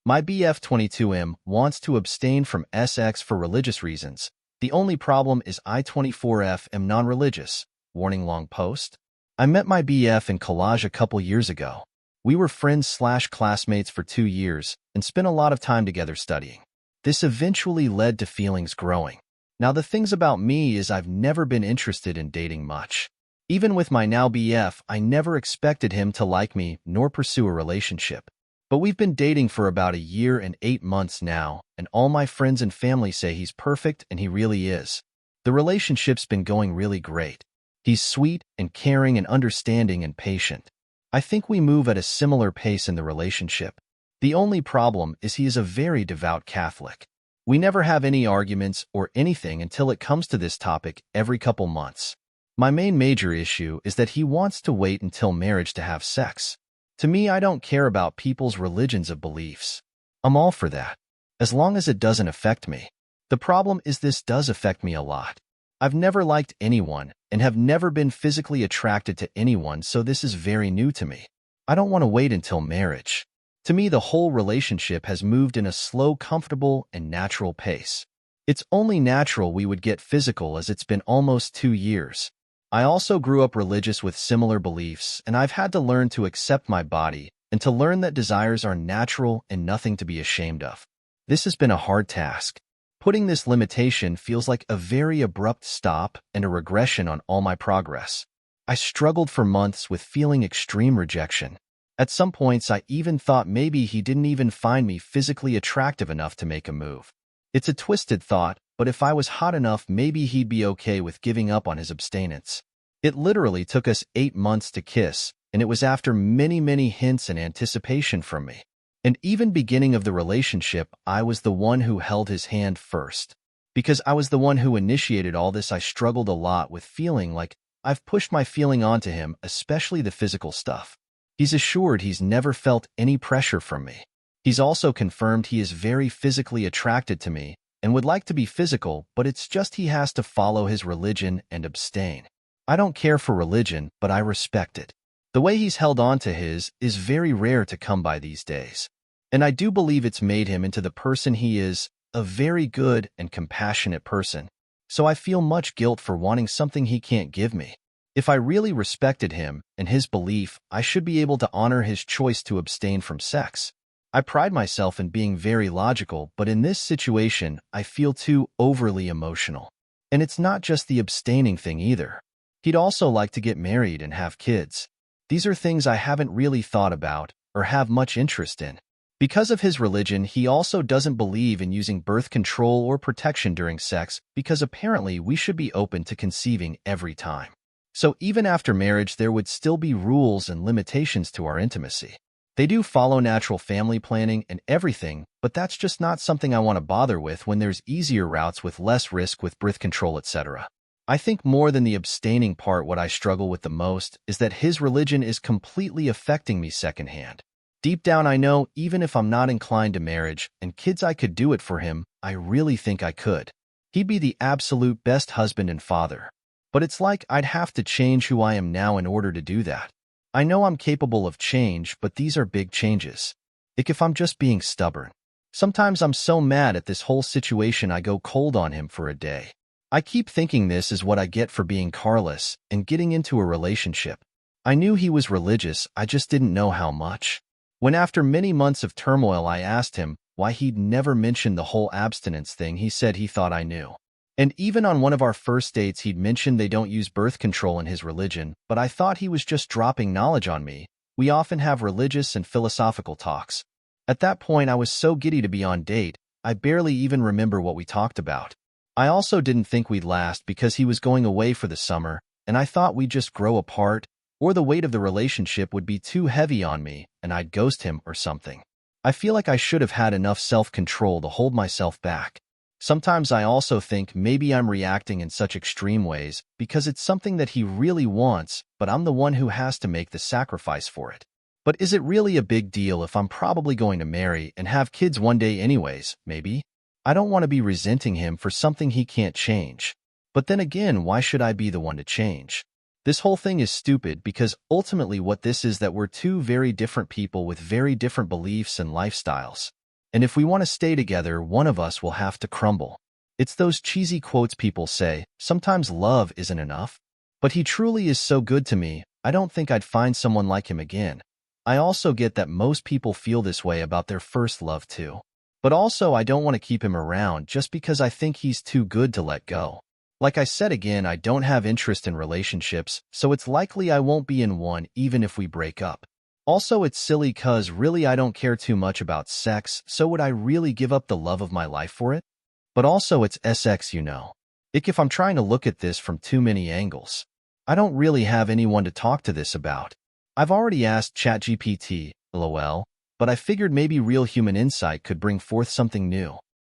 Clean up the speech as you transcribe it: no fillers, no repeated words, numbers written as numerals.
My BF22M wants to abstain from SX for religious reasons. The only problem is I 24F am non-religious. Warning long post. I met my BF in college a couple years ago. We were friends/classmates for 2 years and spent a lot of time together studying. This eventually led to feelings growing. Now the things about me is I've never been interested in dating much. Even with my now BF, I never expected him to like me nor pursue a relationship. But we've been dating for about 1 year and 8 months now, and all my friends and family say he's perfect, and he really is. The relationship's been going really great. He's sweet and caring and understanding and patient. I think we move at a similar pace in the relationship. The only problem is he is a very devout Catholic. We never have any arguments or anything until it comes to this topic every couple months. My main major issue is that he wants to wait until marriage to have sex. To me, I don't care about people's religions of beliefs. I'm all for that, as long as it doesn't affect me. The problem is this does affect me a lot. I've never liked anyone and have never been physically attracted to anyone, so this is very new to me. I don't want to wait until marriage. To me, the whole relationship has moved in a slow, comfortable, and natural pace. It's only natural we would get physical as it's been almost 2 years. I also grew up religious with similar beliefs, and I've had to learn to accept my body and to learn that desires are natural and nothing to be ashamed of. This has been a hard task. Putting this limitation feels like a very abrupt stop and a regression on all my progress. I struggled for months with feeling extreme rejection. At some points, I even thought maybe he didn't even find me physically attractive enough to make a move. It's a twisted thought, but if I was hot enough, maybe he'd be okay with giving up on his abstinence. It literally took us 8 months to kiss, and it was after many hints and anticipation from me. And even beginning of the relationship, I was the one who held his hand first. Because I was the one who initiated all this, I struggled a lot with feeling like I've pushed my feeling onto him, especially the physical stuff. He's assured he's never felt any pressure from me. He's also confirmed he is very physically attracted to me and would like to be physical, but it's just he has to follow his religion and abstain. I don't care for religion, but I respect it. The way he's held on to his is very rare to come by these days. And I do believe it's made him into the person he is, a very good and compassionate person. So I feel much guilt for wanting something he can't give me. If I really respected him and his belief, I should be able to honor his choice to abstain from sex. I pride myself in being very logical, but in this situation, I feel too overly emotional. And it's not just the abstaining thing either. He'd also like to get married and have kids. These are things I haven't really thought about or have much interest in. Because of his religion, he also doesn't believe in using birth control or protection during sex because apparently we should be open to conceiving every time. So even after marriage, there would still be rules and limitations to our intimacy. They do follow natural family planning and everything, but that's just not something I want to bother with when there's easier routes with less risk with birth control, etc. I think more than the abstaining part, what I struggle with the most is that his religion is completely affecting me secondhand. Deep down, I know even if I'm not inclined to marriage and kids, I could do it for him. I really think I could. He'd be the absolute best husband and father. But it's like I'd have to change who I am now in order to do that. I know I'm capable of change, but these are big changes. Like if I'm just being stubborn. Sometimes I'm so mad at this whole situation I go cold on him for a day. I keep thinking this is what I get for being careless and getting into a relationship. I knew he was religious, I just didn't know how much. When after many months of turmoil I asked him why he'd never mentioned the whole abstinence thing, he said he thought I knew. And even on one of our first dates, he'd mentioned they don't use birth control in his religion, but I thought he was just dropping knowledge on me. We often have religious and philosophical talks. At that point, I was so giddy to be on date, I barely even remember what we talked about. I also didn't think we'd last because he was going away for the summer, and I thought we'd just grow apart, or the weight of the relationship would be too heavy on me and I'd ghost him or something. I feel like I should have had enough self-control to hold myself back. Sometimes I also think maybe I'm reacting in such extreme ways because it's something that he really wants, but I'm the one who has to make the sacrifice for it. But is it really a big deal if I'm probably going to marry and have kids one day anyways, maybe? I don't want to be resenting him for something he can't change. But then again, why should I be the one to change? This whole thing is stupid because ultimately what this is that we're two very different people with very different beliefs and lifestyles. And if we want to stay together, one of us will have to crumble. It's those cheesy quotes people say, sometimes love isn't enough. But he truly is so good to me, I don't think I'd find someone like him again. I also get that most people feel this way about their first love too. But also I don't want to keep him around just because I think he's too good to let go. Like I said again, I don't have interest in relationships, so it's likely I won't be in one even if we break up. Also, it's silly cause really I don't care too much about sex, so would I really give up the love of my life for it? But also it's sex, you know. If I'm trying to look at this from too many angles. I don't really have anyone to talk to this about. I've already asked ChatGPT, lol, but I figured maybe real human insight could bring forth something new.